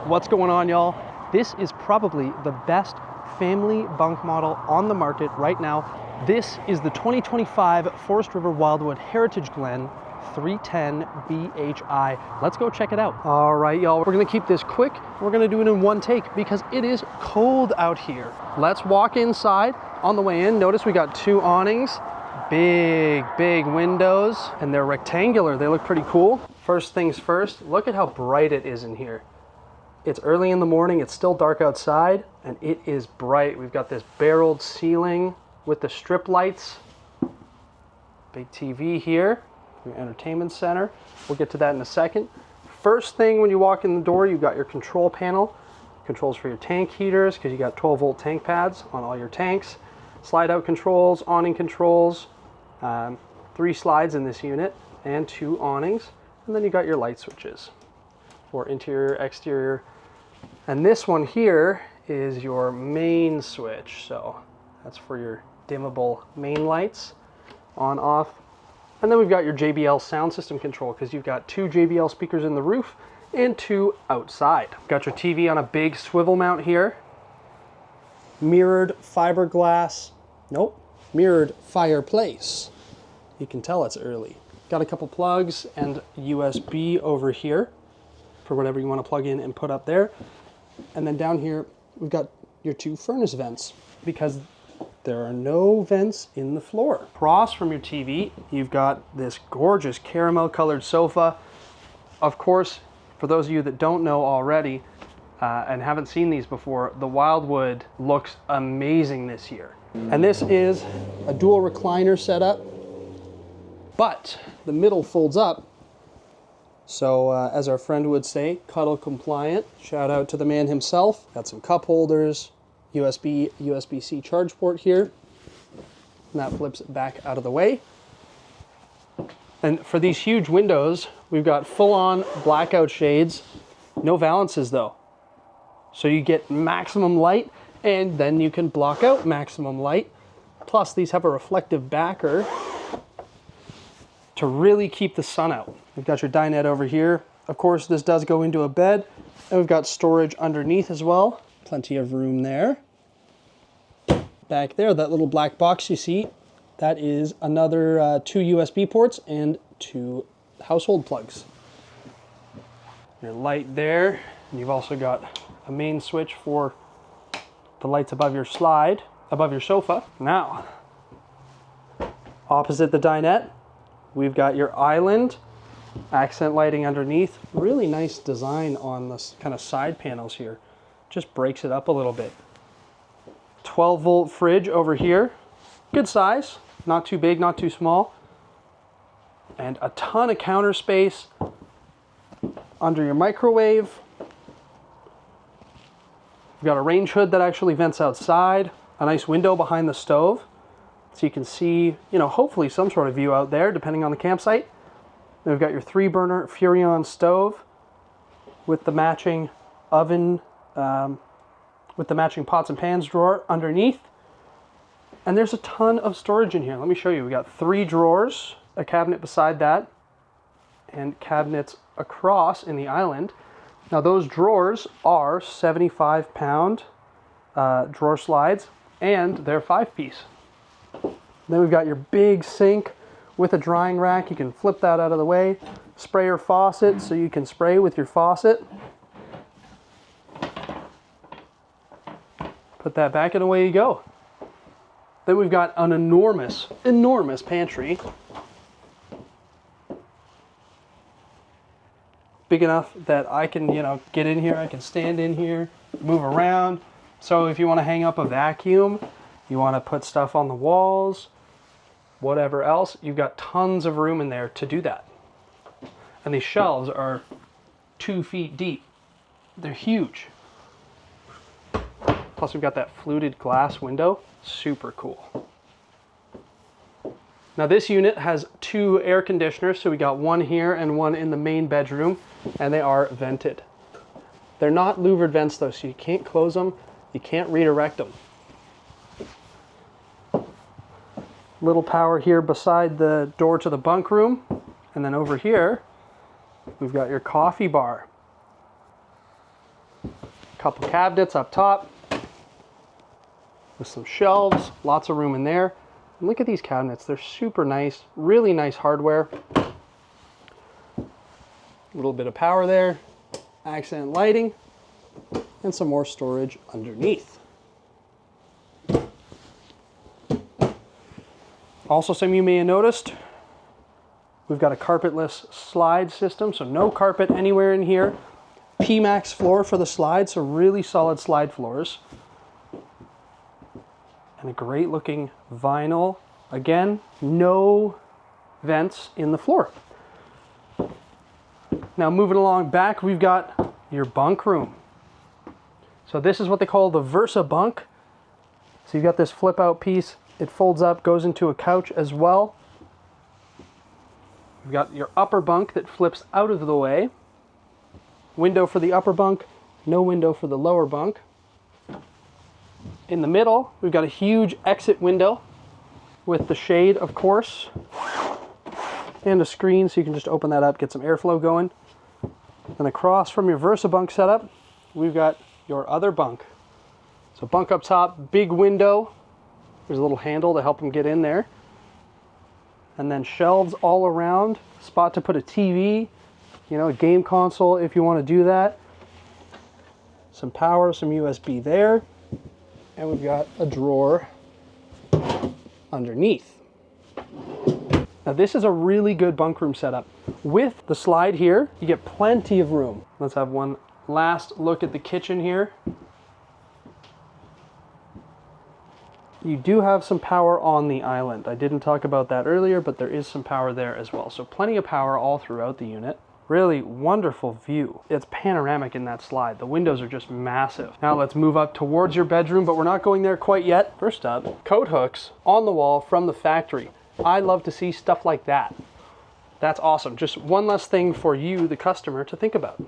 What's going on, y'all? This is probably the best family bunk model on the market right now. This is the 2025 Forest River Wildwood Heritage Glen 310BHI. Let's go check it out. All right, y'all, we're gonna keep this quick. We're gonna do it in one take because it is cold out here. Let's walk inside. On the way in, notice we got two awnings, big windows, and they're rectangular. They look pretty cool. First things first, look at how bright it is in here. It's early in the morning, it's still dark outside, and it is bright. We've got this barreled ceiling with the strip lights. Big TV here, your entertainment center. We'll get to that in a second. First thing when you walk in the door, you've got your control panel. Controls for your tank heaters, because you got 12-volt tank pads on all your tanks. Slide out controls, awning controls, 3 slides in this unit, and 2 awnings. And then you got your light switches for interior, exterior. And this one here is your main switch. So that's for your dimmable main lights, on, off. And then we've got your JBL sound system control, because you've got 2 JBL speakers in the roof and 2 outside. Got your TV on a big swivel mount here. Mirrored fiberglass, mirrored fireplace. You can tell it's early. Got a couple plugs and USB over here for whatever you want to plug in and put up there. And then down here, we've got your 2 furnace vents, because there are no vents in the floor. Across from your TV, you've got this gorgeous caramel colored sofa. Of course, for those of you that don't know already and haven't seen these before, the Wildwood looks amazing this year. And this is a dual recliner setup, but the middle folds up. So as our friend would say, cuddle compliant. Shout out to the man himself. Got some cup holders, USB-C charge port here. And that flips back out of the way. And for these huge windows, we've got full-on blackout shades. No valances though. So you get maximum light, and then you can block out maximum light. Plus these have a reflective backer to really keep the sun out. We've got your dinette over here. Of course, this does go into a bed, and we've got storage underneath as well. Plenty of room there. Back there, that little black box you see, that is another 2 USB ports and 2 household plugs. Your light there, and you've also got a main switch for the lights above your slide, above your sofa. Now, opposite the dinette, we've got your island, accent lighting underneath. Really nice design on this kind of side panels here. Just breaks it up a little bit. 12-volt fridge over here. Good size, not too big, not too small. And a ton of counter space under your microwave. We've got a range hood that actually vents outside. A nice window behind the stove, so you can see, hopefully some sort of view out there, depending on the campsite. Then we've got your 3-burner Furrion stove with the matching oven, with the matching pots and pans drawer underneath. And there's a ton of storage in here. Let me show you. We got 3 drawers, a cabinet beside that, and cabinets across in the island. Now those drawers are 75-pound drawer slides, and they're 5-piece. Then we've got your big sink with a drying rack. You can flip that out of the way. Sprayer faucet, so you can spray with your faucet. Put that back and away you go. Then we've got an enormous pantry. Big enough that I can, get in here, I can stand in here, move around. So if you want to hang up a vacuum, you want to put stuff on the walls, whatever else, you've got tons of room in there to do that. And these shelves are 2 feet deep. They're huge. Plus we've got that fluted glass window, super cool. Now this unit has 2 air conditioners, so we got one here and one in the main bedroom, and they are vented. They're not louvered vents though, so you can't close them, you can't redirect them. Little power here beside the door to the bunk room, and then over here we've got your coffee bar. Couple cabinets up top with some shelves, lots of room in there. And look at these cabinets, they're super nice, really nice hardware. A little bit of power there, accent lighting, and some more storage underneath. Also, some of you may have noticed, we've got a carpetless slide system, so no carpet anywhere in here. P-Max floor for the slide, so really solid slide floors. And a great looking vinyl. Again, no vents in the floor. Now moving along back, we've got your bunk room. So this is what they call the Versa bunk. So you've got this flip out piece. It folds up, goes into a couch as well. We've got your upper bunk that flips out of the way. Window for the upper bunk, no window for the lower bunk. In the middle, we've got a huge exit window with the shade, of course, and a screen so you can just open that up, get some airflow going. And across from your Versa bunk setup, we've got your other bunk. So bunk up top, big window. There's a little handle to help them get in there. And then shelves all around, spot to put a TV, you know, a game console if you want to do that. Some power, some USB there. And we've got a drawer underneath. Now this is a really good bunk room setup. With the slide here, you get plenty of room. Let's have one last look at the kitchen here. You do have some power on the island. I didn't talk about that earlier, but there is some power there as well. So plenty of power all throughout the unit. Really wonderful view. It's panoramic in that slide. The windows are just massive. Now let's move up towards your bedroom, but we're not going there quite yet. First up, coat hooks on the wall from the factory. I love to see stuff like that. That's awesome. Just one less thing for you, the customer, to think about.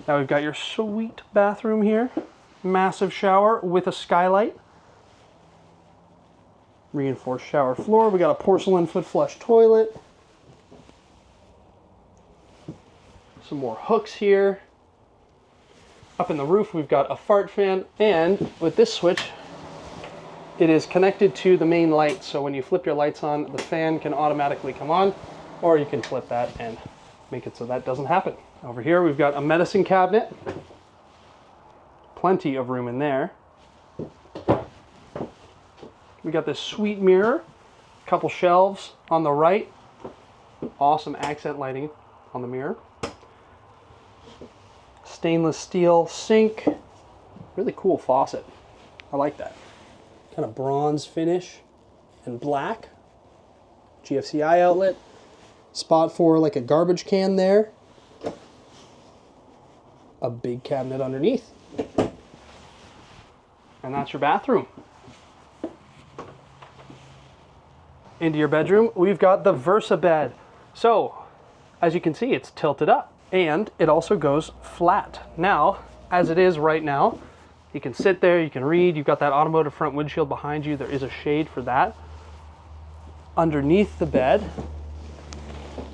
Now we've got your sweet bathroom here. Massive shower with a skylight. Reinforced shower floor. We got a porcelain foot flush toilet. Some more hooks here. Up in the roof, we've got a fart fan. And with this switch, it is connected to the main light. So when you flip your lights on, the fan can automatically come on, or you can flip that and make it so that doesn't happen. Over here, we've got a medicine cabinet. Plenty of room in there. We got this sweet mirror, a couple shelves on the right. Awesome accent lighting on the mirror. Stainless steel sink. Really cool faucet. I like that. Kind of bronze finish and black. GFCI outlet. Spot for like a garbage can there. A big cabinet underneath. And that's your bathroom. Into your bedroom, we've got the Versa bed. So, as you can see, it's tilted up and it also goes flat. Now, as it is right now, you can sit there, you can read, you've got that automotive front windshield behind you. There is a shade for that. Underneath the bed,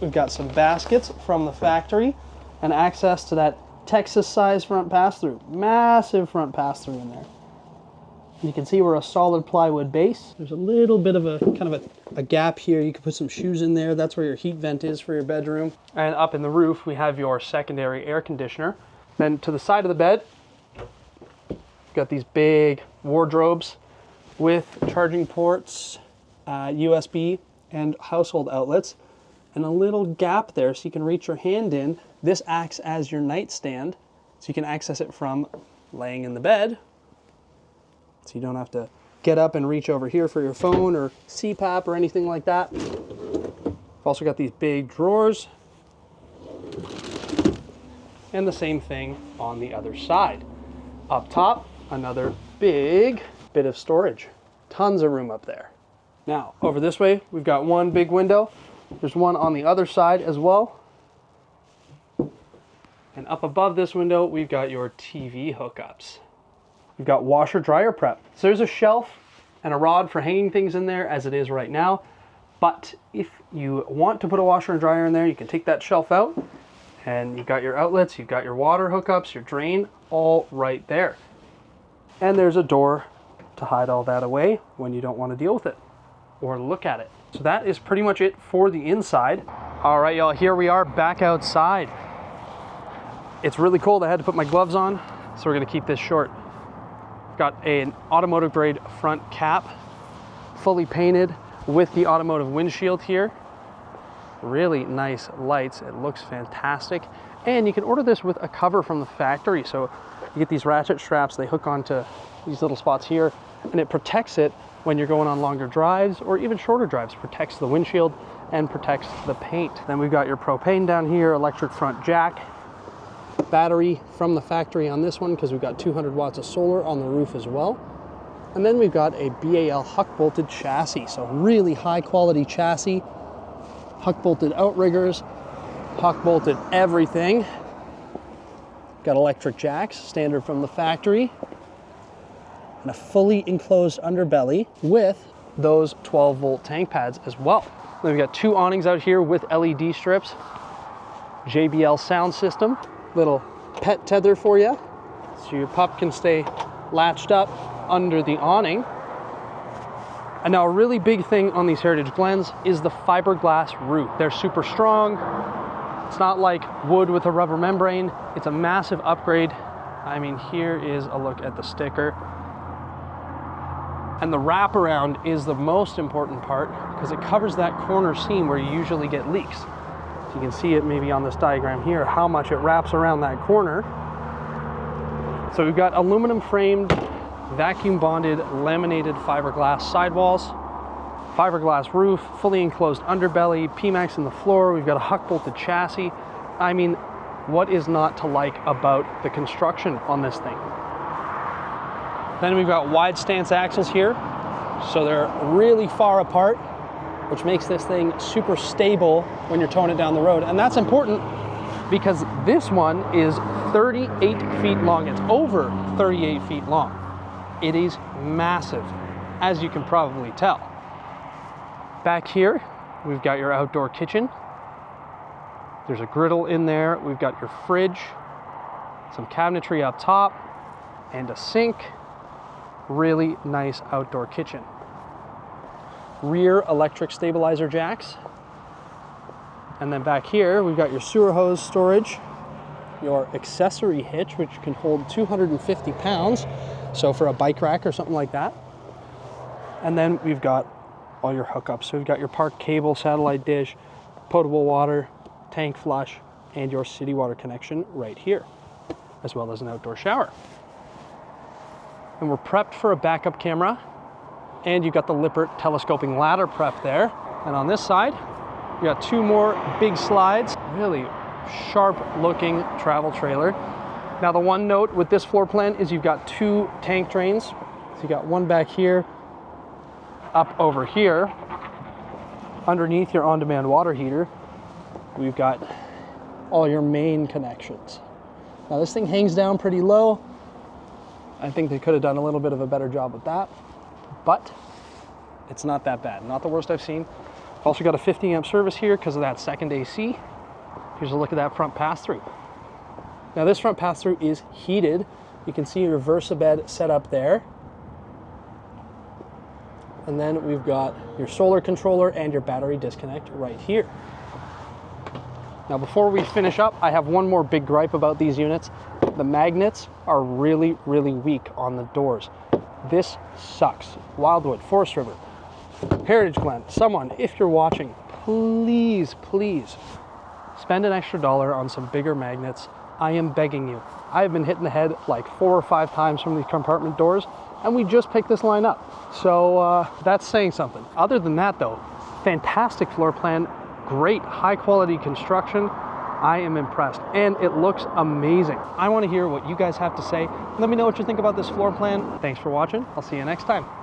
we've got some baskets from the factory and access to that Texas size front pass-through. Massive front pass-through in there. You can see we're a solid plywood base. There's a little bit of a kind of a gap here. You can put some shoes in there. That's where your heat vent is for your bedroom. And up in the roof, we have your secondary air conditioner. Then to the side of the bed, got these big wardrobes with charging ports, USB and household outlets, and a little gap there so you can reach your hand in. This acts as your nightstand, so you can access it from laying in the bed. So you don't have to get up and reach over here for your phone or CPAP or anything like that. We've also got these big drawers. And the same thing on the other side. Up top, another big bit of storage. Tons of room up there. Now, over this way, we've got one big window. There's one on the other side as well. And up above this window, we've got your TV hookups. We've got washer dryer prep. So there's a shelf and a rod for hanging things in there as it is right now. But if you want to put a washer and dryer in there, you can take that shelf out And you've got your outlets, you've got your water hookups, your drain, all right there. And there's a door to hide all that away when you don't want to deal with it or look at it. So that is pretty much it for the inside. All right, y'all, here we are back outside. It's really cold. I had to put my gloves on, so we're gonna keep this short. Got an automotive grade front cap, fully painted with the automotive windshield here. Really nice lights. It looks fantastic. And you can order this with a cover from the factory. So you get these ratchet straps, they hook onto these little spots here, and it protects it when you're going on longer drives or even shorter drives. Protects the windshield and protects the paint. Then we've got your propane down here, electric front jack, battery from the factory on this one because we've got 200 watts of solar on the roof as well. And then we've got a BAL huck bolted chassis. So really high quality chassis. Huck bolted outriggers, huck bolted everything. Got electric jacks, standard from the factory, and a fully enclosed underbelly with those 12-volt tank pads as well. Then we've got 2 awnings out here with LED strips, JBL sound system, little pet tether for you, so your pup can stay latched up under the awning. And now a really big thing on these Heritage Glens is the fiberglass roof. They're super strong. It's not like wood with a rubber membrane. It's a massive upgrade. I mean, here is a look at the sticker. And the wraparound is the most important part because it covers that corner seam where you usually get leaks. So you can see it maybe on this diagram here, how much it wraps around that corner. So we've got aluminum framed, vacuum bonded, laminated fiberglass sidewalls, fiberglass roof, fully enclosed underbelly, P-Max in the floor. We've got a huck bolted chassis. I mean, what is not to like about the construction on this thing? Then we've got wide stance axles here. So they're really far apart, which makes this thing super stable when you're towing it down the road. And that's important because this one is 38 feet long. It's over 38 feet long. It is massive, as you can probably tell. Back here, we've got your outdoor kitchen. There's a griddle in there. We've got your fridge, some cabinetry up top, and a sink. Really nice outdoor kitchen. Rear electric stabilizer jacks. And then back here, we've got your sewer hose storage, your accessory hitch, which can hold 250 pounds. So for a bike rack or something like that. And then we've got all your hookups. So we've got your park cable, satellite dish, potable water, tank flush, and your city water connection right here, as well as an outdoor shower. And we're prepped for a backup camera. And you've got the Lippert telescoping ladder prep there. And on this side, we got 2 more big slides. Really sharp looking travel trailer. Now the one note with this floor plan is you've got 2 tank drains. So you got one back here, up over here. Underneath your on-demand water heater, we've got all your main connections. Now this thing hangs down pretty low. I think they could have done a little bit of a better job with that, but it's not that bad. Not the worst I've seen. Also got a 50 amp service here because of that second AC. Here's a look at that front pass-through. Now this front pass-through is heated. You can see your Versabed set up there. And then we've got your solar controller and your battery disconnect right here. Now before we finish up, I have one more big gripe about these units. The magnets are really, really weak on the doors. This sucks. Wildwood, Forest River, Heritage Glen, someone, if you're watching, please, please spend an extra $1 on some bigger magnets. I am begging you. I have been hit in the head like 4 or 5 times from these compartment doors, and we just picked this line up. So that's saying something. Other than that though, fantastic floor plan, great high quality construction. I am impressed and it looks amazing. I want to hear what you guys have to say. Let me know what you think about this floor plan. Thanks for watching. I'll see you next time.